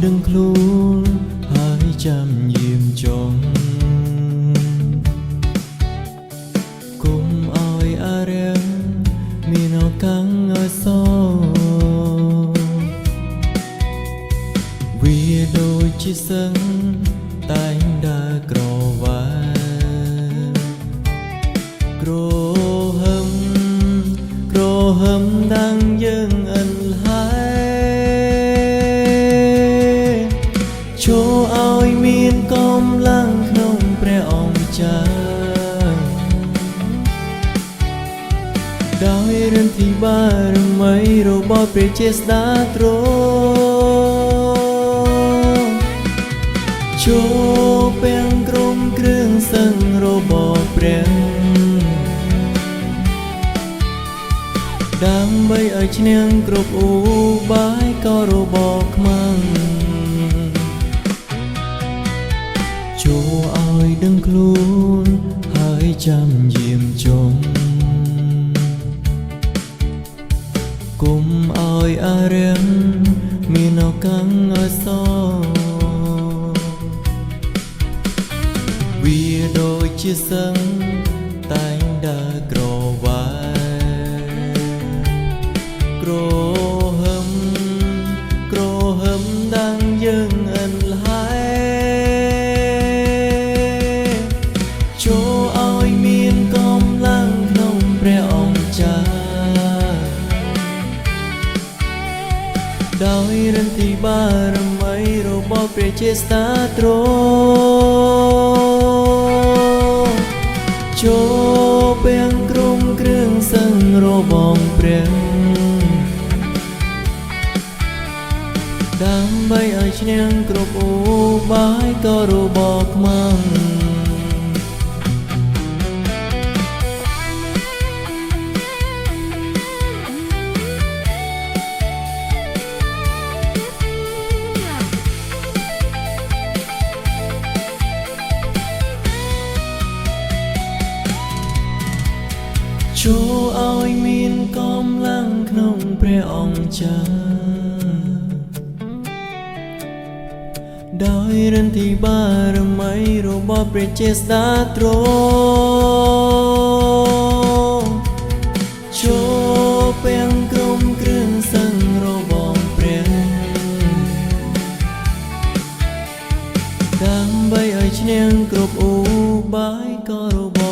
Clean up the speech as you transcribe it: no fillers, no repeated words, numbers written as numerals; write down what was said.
ដឹងខ្លួនហើយចាំយាមចង់គុំឲ្យអារែងមានឱកាសឲ្យសវាដូចជាសឹងតែងដើរក្រវ៉ាក្រហឹមដាំងយើងអិនហើយចូលឲ្យមានកម្លាំងក្នុងព្រះអង្គចាដោយរន្ទីបារមីរបស់ព្រះជាស្ដាទ្រង់ចូលពាំងក្រុមគ្រឿងសឹងរបស់ព្រះដើម្បីឲ្យឈ្នះគ្រប់ឧបាយកលរបស់ខ្មាំងចូលឲ្យដឹងខ្លួនហើយចាំយាមចង់គុំឲ្យអារែងមានឱកាសឲ្យសវាដូចជាសឹងតែងដើរក្រវ៉ាក្រហឹមដាំងយើងអិនហើយចូលឲ្យមានកម្លាំងក្នុងព្រះអង្គចាដោយរន្ទីបារមីរបស់ព្រះជាស្ដាទ្រង់ចូលពាំងក្រុមគ្រឿងសឹងរបស់ព្រះដើម្បីឲ្យឈ្នះគ្រប់ឧបាយកលរបស់ខ្មាំងចូលឲ្យមានកម្លាំងក្នុងព្រះអង្គចាដោយរន្ទីបារមីរបស់ព្រះជាស្ដាទ្រង់ចូលពាំងក្រុមគ្រឿងសឹងរបស់ព្រះដើម្បីឲ្យឈ្នះគ្រប់ឧបាយកលរបស់